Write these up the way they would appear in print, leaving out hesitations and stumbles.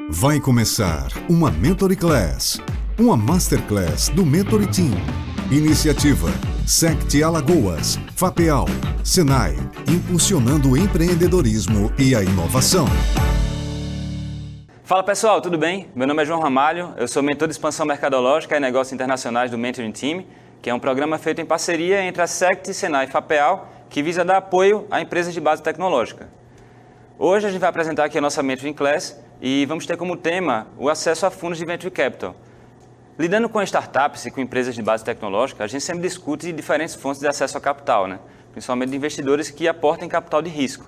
Vai começar uma Mentoring Class, uma Masterclass do Mentoring Team. Iniciativa SECT Alagoas, FAPEAL, Senai, impulsionando o empreendedorismo e a inovação. Fala pessoal, tudo bem? Meu nome é João Ramalho, eu sou mentor de expansão mercadológica e negócios internacionais do Mentoring Team, que é um programa feito em parceria entre a SECT, Senai e FAPEAL, que visa dar apoio a empresas de base tecnológica. Hoje a gente vai apresentar aqui a nossa Mentoring Class e vamos ter como tema o acesso a fundos de Venture Capital. Lidando com startups e com empresas de base tecnológica, a gente sempre discute diferentes fontes de acesso a capital, principalmente de investidores que aportem capital de risco.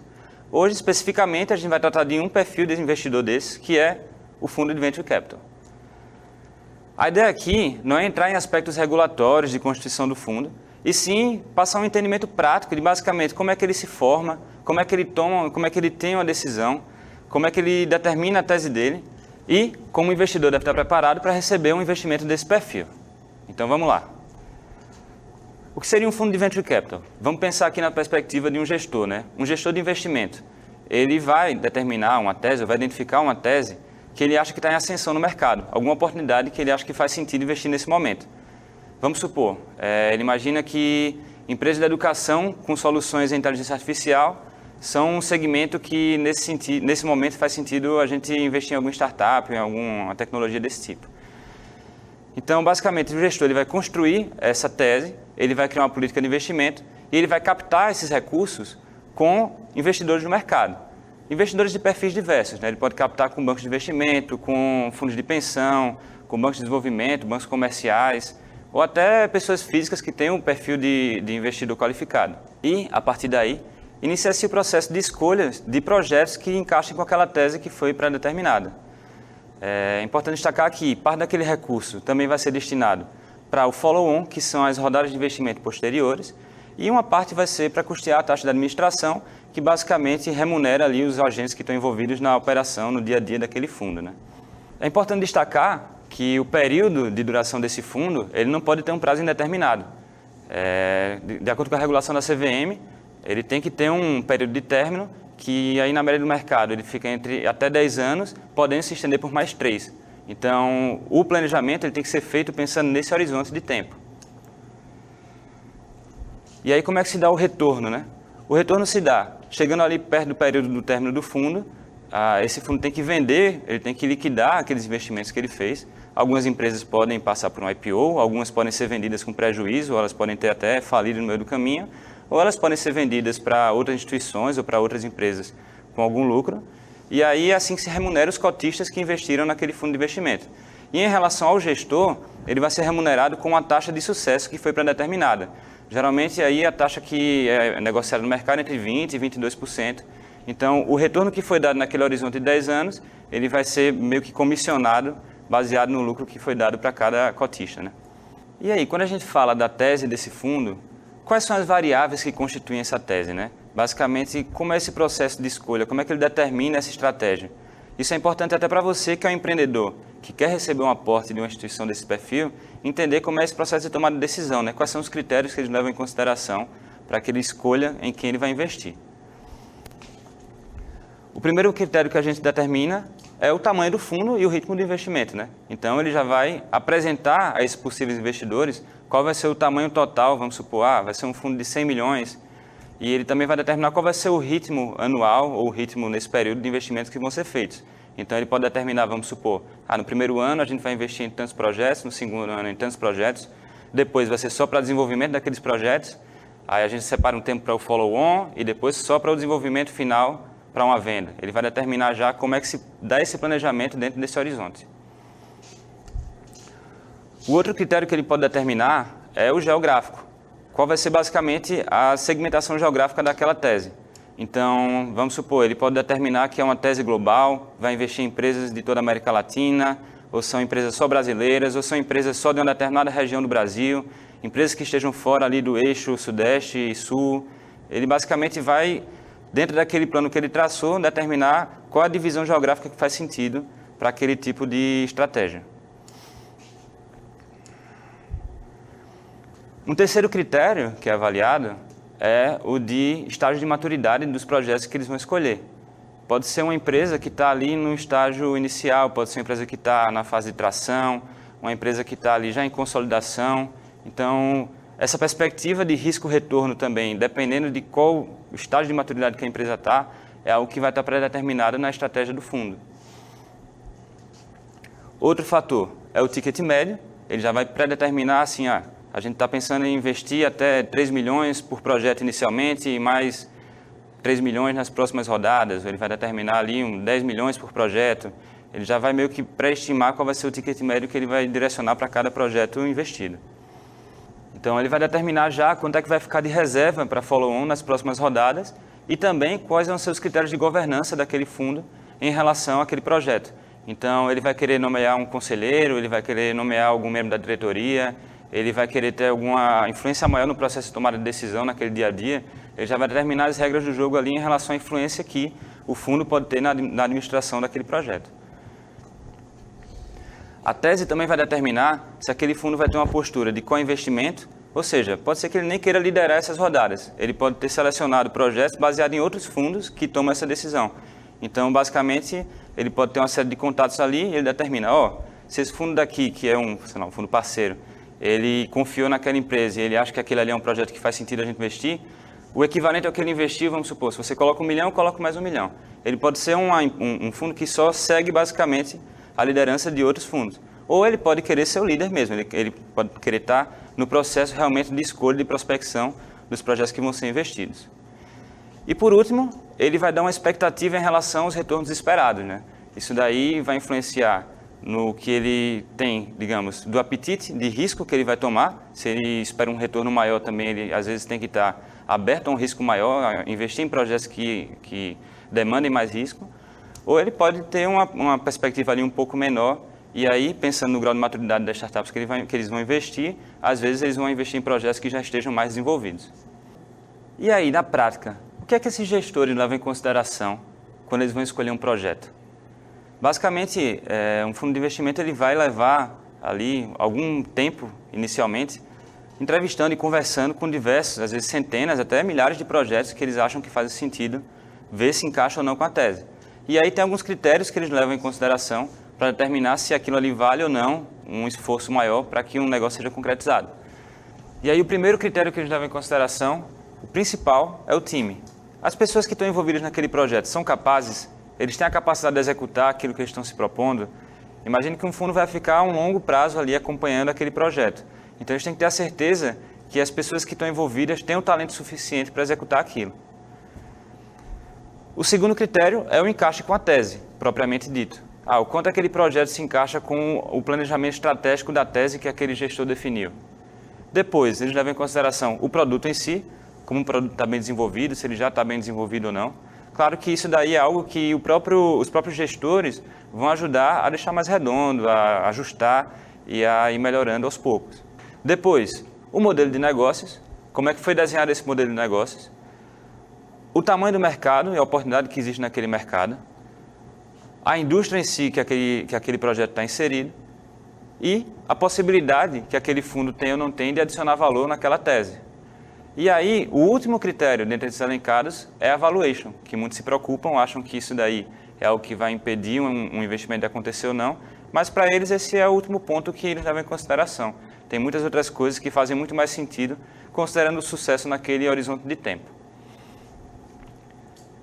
Hoje, especificamente, a gente vai tratar de um perfil de investidor desse, que é o fundo de Venture Capital. A ideia aqui não é entrar em aspectos regulatórios de constituição do fundo, e sim passar um entendimento prático de basicamente como é que ele se forma, como é que ele toma, como é que ele tem uma decisão, como é que ele determina a tese dele e como o investidor deve estar preparado para receber um investimento desse perfil. Então vamos lá. O que seria um fundo de Venture Capital? Vamos pensar aqui na perspectiva de um gestor, Um gestor de investimento. Ele vai determinar uma tese, ou vai identificar uma tese que ele acha que está em ascensão no mercado, alguma oportunidade que ele acha que faz sentido investir nesse momento. Vamos supor, ele imagina que empresas de educação com soluções em inteligência artificial são um segmento que, nesse momento, faz sentido a gente investir em alguma startup, em alguma tecnologia desse tipo. Então, basicamente, o gestor ele vai construir essa tese, ele vai criar uma política de investimento e ele vai captar esses recursos com investidores do mercado. Investidores de perfis diversos, Ele pode captar com bancos de investimento, com fundos de pensão, com bancos de desenvolvimento, bancos comerciais, ou até pessoas físicas que têm um perfil de investidor qualificado. E, a partir daí, inicia-se o processo de escolha de projetos que encaixem com aquela tese que foi pré-determinada. É importante destacar que parte daquele recurso também vai ser destinado para o follow-on, que são as rodadas de investimento posteriores, e uma parte vai ser para custear a taxa de administração, que basicamente remunera ali os agentes que estão envolvidos na operação, no dia a dia daquele fundo. É importante destacar que o período de duração desse fundo, ele não pode ter um prazo indeterminado. De acordo com a regulação da CVM, ele tem que ter um período de término que aí na média do mercado ele fica entre até 10 anos, podendo se estender por mais 3. Então, o planejamento ele tem que ser feito pensando nesse horizonte de tempo. E aí como é que se dá o retorno, O retorno se dá chegando ali perto do período do término do fundo, esse fundo tem que vender, ele tem que liquidar aqueles investimentos que ele fez. Algumas empresas podem passar por um IPO, algumas podem ser vendidas com prejuízo, ou elas podem ter até falido no meio do caminho, ou elas podem ser vendidas para outras instituições ou para outras empresas com algum lucro. E aí é assim que se remunera os cotistas que investiram naquele fundo de investimento. E em relação ao gestor, ele vai ser remunerado com uma taxa de sucesso que foi pré-determinada. Geralmente aí a taxa que é negociada no mercado é entre 20% e 22%. Então o retorno que foi dado naquele horizonte de 10 anos, ele vai ser meio que comissionado, baseado no lucro que foi dado para cada cotista. E aí, quando a gente fala da tese desse fundo, quais são as variáveis que constituem essa tese, Basicamente, como é esse processo de escolha, como é que ele determina essa estratégia? Isso é importante até para você que é um empreendedor, que quer receber um aporte de uma instituição desse perfil, entender como é esse processo de tomada de decisão, Quais são os critérios que eles levam em consideração para que ele escolha em quem ele vai investir. O primeiro critério que a gente determina é o tamanho do fundo e o ritmo do investimento, Então, ele já vai apresentar a esses possíveis investidores qual vai ser o tamanho total, vamos supor, vai ser um fundo de 100 milhões, e ele também vai determinar qual vai ser o ritmo anual ou o ritmo nesse período de investimentos que vão ser feitos. Então, ele pode determinar, vamos supor, no primeiro ano a gente vai investir em tantos projetos, no segundo ano em tantos projetos, depois vai ser só para desenvolvimento daqueles projetos, aí a gente separa um tempo para o follow-on e depois só para o desenvolvimento final para uma venda. Ele vai determinar já como é que se dá esse planejamento dentro desse horizonte. O outro critério que ele pode determinar é o geográfico. Qual vai ser basicamente a segmentação geográfica daquela tese. Então, vamos supor, ele pode determinar que é uma tese global, vai investir em empresas de toda a América Latina, ou são empresas só brasileiras, ou são empresas só de uma determinada região do Brasil, empresas que estejam fora ali do eixo Sudeste e Sul. Ele basicamente vai, dentro daquele plano que ele traçou, determinar qual a divisão geográfica que faz sentido para aquele tipo de estratégia. Um terceiro critério que é avaliado é o de estágio de maturidade dos projetos que eles vão escolher. pode ser uma empresa que está ali no estágio inicial, pode ser uma empresa que está na fase de tração, uma empresa que está ali já em consolidação. Então, essa perspectiva de risco-retorno também, dependendo de qual estágio de maturidade que a empresa está, é algo que vai estar predeterminado na estratégia do fundo. Outro fator é o ticket médio, ele já vai predeterminar assim, a gente está pensando em investir até 3 milhões por projeto inicialmente e mais 3 milhões nas próximas rodadas, ele vai determinar ali 10 milhões por projeto, ele já vai meio que pré-estimar qual vai ser o ticket médio que ele vai direcionar para cada projeto investido. Então ele vai determinar já quanto é que vai ficar de reserva para follow-on nas próximas rodadas e também quais vão ser os critérios de governança daquele fundo em relação àquele projeto. Então ele vai querer nomear um conselheiro, ele vai querer nomear algum membro da diretoria, ele vai querer ter alguma influência maior no processo de tomada de decisão naquele dia a dia, ele já vai determinar as regras do jogo ali em relação à influência que o fundo pode ter na administração daquele projeto. A tese também vai determinar se aquele fundo vai ter uma postura de co-investimento, ou seja, pode ser que ele nem queira liderar essas rodadas, ele pode ter selecionado projetos baseados em outros fundos que tomam essa decisão. Então, basicamente, ele pode ter uma série de contatos ali e ele determina, se esse fundo daqui, que é um fundo parceiro, ele confiou naquela empresa e ele acha que aquele ali é um projeto que faz sentido a gente investir, o equivalente ao que ele investiu, vamos supor, se você coloca 1 milhão, coloca mais 1 milhão. Ele pode ser um fundo que só segue, basicamente, a liderança de outros fundos. Ou ele pode querer ser o líder mesmo, ele pode querer estar no processo realmente de escolha, de prospecção dos projetos que vão ser investidos. E por último, ele vai dar uma expectativa em relação aos retornos esperados, né? Isso daí vai influenciar no que ele tem, digamos, do apetite de risco que ele vai tomar. Se ele espera um retorno maior também, ele às vezes tem que estar aberto a um risco maior, a investir em projetos que demandem mais risco. Ou ele pode ter uma perspectiva ali um pouco menor, e aí, pensando no grau de maturidade das startups que eles vão investir, às vezes eles vão investir em projetos que já estejam mais desenvolvidos. E aí, na prática, o que é que esses gestores levam em consideração quando eles vão escolher um projeto? Basicamente, um fundo de investimento ele vai levar ali algum tempo, inicialmente, entrevistando e conversando com diversos, às vezes centenas, até milhares de projetos que eles acham que fazem sentido, ver se encaixa ou não com a tese. E aí tem alguns critérios que eles levam em consideração para determinar se aquilo ali vale ou não um esforço maior para que um negócio seja concretizado. E aí o primeiro critério que eles levam em consideração, o principal, é o time. As pessoas que estão envolvidas naquele projeto são capazes, eles têm a capacidade de executar aquilo que eles estão se propondo. Imagine que um fundo vai ficar a um longo prazo ali acompanhando aquele projeto. Então eles têm que ter a certeza que as pessoas que estão envolvidas têm o talento suficiente para executar aquilo. O segundo critério é o encaixe com a tese, propriamente dito. O quanto aquele projeto se encaixa com o planejamento estratégico da tese que aquele gestor definiu. Depois, eles levam em consideração o produto em si, como o produto está bem desenvolvido, se ele já está bem desenvolvido ou não. Claro que isso daí é algo que os próprios gestores vão ajudar a deixar mais redondo, a ajustar e a ir melhorando aos poucos. Depois, o modelo de negócios, como é que foi desenhado esse modelo de negócios, o tamanho do mercado e a oportunidade que existe naquele mercado, a indústria em si que aquele projeto está inserido e a possibilidade que aquele fundo tem ou não tem de adicionar valor naquela tese. E aí, o último critério dentre esses elencados é a valuation, que muitos se preocupam, acham que isso daí é algo que vai impedir um investimento de acontecer ou não, mas para eles esse é o último ponto que eles levam em consideração. Tem muitas outras coisas que fazem muito mais sentido, considerando o sucesso naquele horizonte de tempo.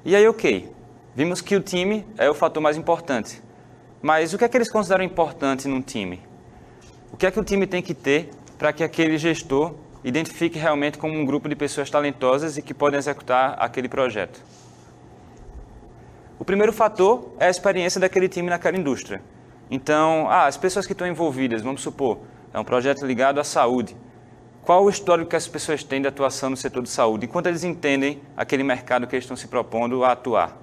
E aí, ok. Vimos que o time é o fator mais importante. Mas o que é que eles consideram importante num time? O que é que o time tem que ter para que aquele gestor identifique realmente como um grupo de pessoas talentosas e que podem executar aquele projeto? O primeiro fator é a experiência daquele time naquela indústria. Então, as pessoas que estão envolvidas, vamos supor, é um projeto ligado à saúde. Qual o histórico que as pessoas têm de atuação no setor de saúde, enquanto eles entendem aquele mercado que eles estão se propondo a atuar?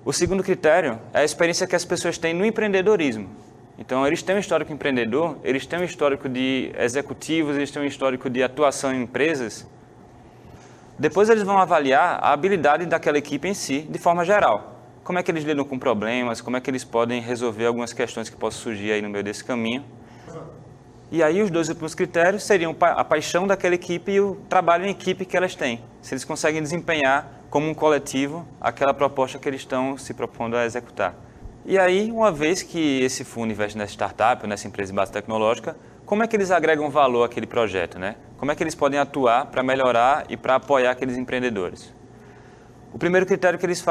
O segundo critério é a experiência que as pessoas têm no empreendedorismo. Então, eles têm um histórico empreendedor, eles têm um histórico de executivos, eles têm um histórico de atuação em empresas. Depois, eles vão avaliar a habilidade daquela equipe em si, de forma geral. Como é que eles lidam com problemas, como é que eles podem resolver algumas questões que possam surgir aí no meio desse caminho. E aí, os dois últimos critérios seriam a paixão daquela equipe e o trabalho em equipe que elas têm. Se eles conseguem desempenhar como um coletivo, aquela proposta que eles estão se propondo a executar. E aí, uma vez que esse fundo investe nessa startup, nessa empresa de base tecnológica, como é que eles agregam valor àquele projeto, né? Como é que eles podem atuar para melhorar e para apoiar aqueles empreendedores? O primeiro critério que eles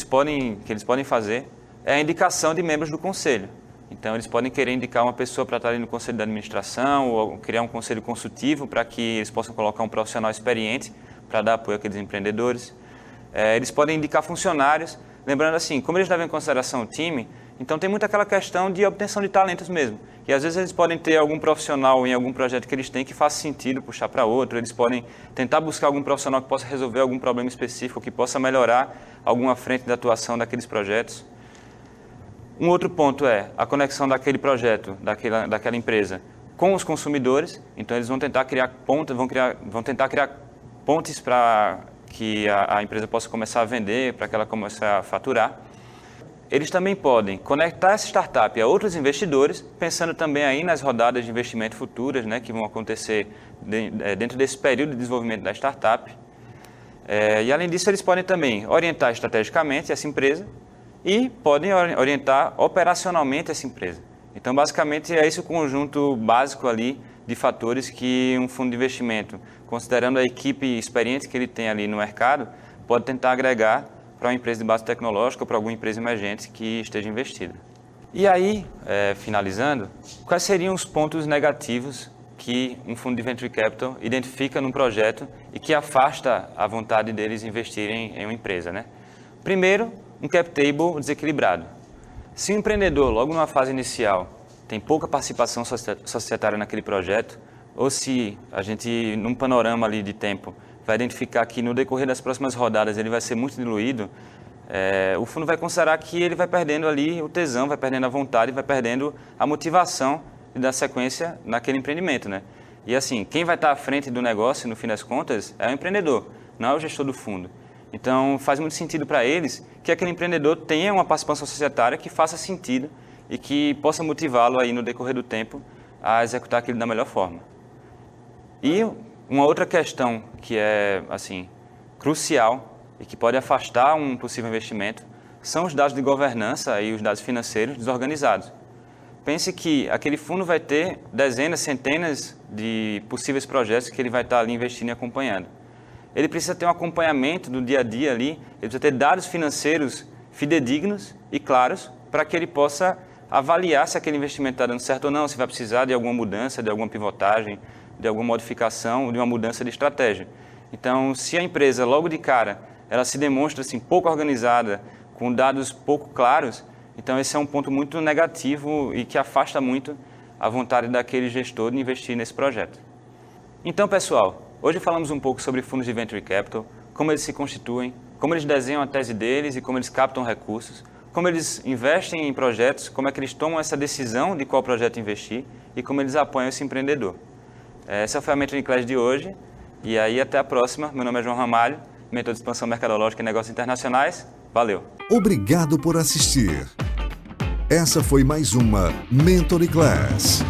podem fazer é a indicação de membros do conselho. Então, eles podem querer indicar uma pessoa para estar ali no conselho de administração ou criar um conselho consultivo para que eles possam colocar um profissional experiente para dar apoio àqueles empreendedores. Eles podem indicar funcionários, lembrando assim, como eles levam em consideração o time, então tem muito aquela questão de obtenção de talentos mesmo. E às vezes eles podem ter algum profissional em algum projeto que eles têm que faça sentido puxar para outro, eles podem tentar buscar algum profissional que possa resolver algum problema específico, que possa melhorar alguma frente de atuação daqueles projetos. Um outro ponto é a conexão daquele projeto, daquela empresa, com os consumidores. Então eles vão tentar criar pontes para que a empresa possa começar a vender, para que ela comece a faturar. Eles também podem conectar essa startup a outros investidores, pensando também aí nas rodadas de investimento futuras, né, que vão acontecer dentro desse período de desenvolvimento da startup. E além disso, eles podem também orientar estrategicamente essa empresa e podem orientar operacionalmente essa empresa. Então, basicamente, é esse o conjunto básico ali de fatores que um fundo de investimento, considerando a equipe experiente que ele tem ali no mercado, pode tentar agregar para uma empresa de base tecnológica ou para alguma empresa emergente que esteja investida. E aí, finalizando, quais seriam os pontos negativos que um fundo de Venture Capital identifica num projeto e que afasta a vontade deles investirem em uma empresa, né? Primeiro, um cap table desequilibrado. Se o empreendedor, logo numa fase inicial, tem pouca participação societária naquele projeto, ou se a gente, num panorama ali de tempo, vai identificar que no decorrer das próximas rodadas ele vai ser muito diluído, o fundo vai considerar que ele vai perdendo ali o tesão, vai perdendo a vontade, vai perdendo a motivação de dar sequência naquele empreendimento, né? E assim, quem vai estar à frente do negócio, no fim das contas, é o empreendedor, não é o gestor do fundo. Então, faz muito sentido para eles que aquele empreendedor tenha uma participação societária que faça sentido e que possa motivá-lo aí no decorrer do tempo a executar aquilo da melhor forma. E uma outra questão que é, assim, crucial e que pode afastar um possível investimento são os dados de governança e os dados financeiros desorganizados. Pense que aquele fundo vai ter dezenas, centenas de possíveis projetos que ele vai estar ali investindo e acompanhando. Ele precisa ter um acompanhamento do dia a dia ali, ele precisa ter dados financeiros fidedignos e claros para que ele possa avaliar se aquele investimento está dando certo ou não, se vai precisar de alguma mudança, de alguma pivotagem, de alguma modificação, de uma mudança de estratégia. Então, se a empresa, logo de cara, ela se demonstra assim, pouco organizada, com dados pouco claros, então esse é um ponto muito negativo e que afasta muito a vontade daquele gestor de investir nesse projeto. Então, pessoal, hoje falamos um pouco sobre fundos de Venture Capital, como eles se constituem, como eles desenham a tese deles e como eles captam recursos, como eles investem em projetos, como é que eles tomam essa decisão de qual projeto investir e como eles apoiam esse empreendedor. Essa foi a Mentoring Class de hoje e aí até a próxima. Meu nome é João Ramalho, mentor de expansão mercadológica e negócios internacionais. Valeu! Obrigado por assistir. Essa foi mais uma Mentoring Class.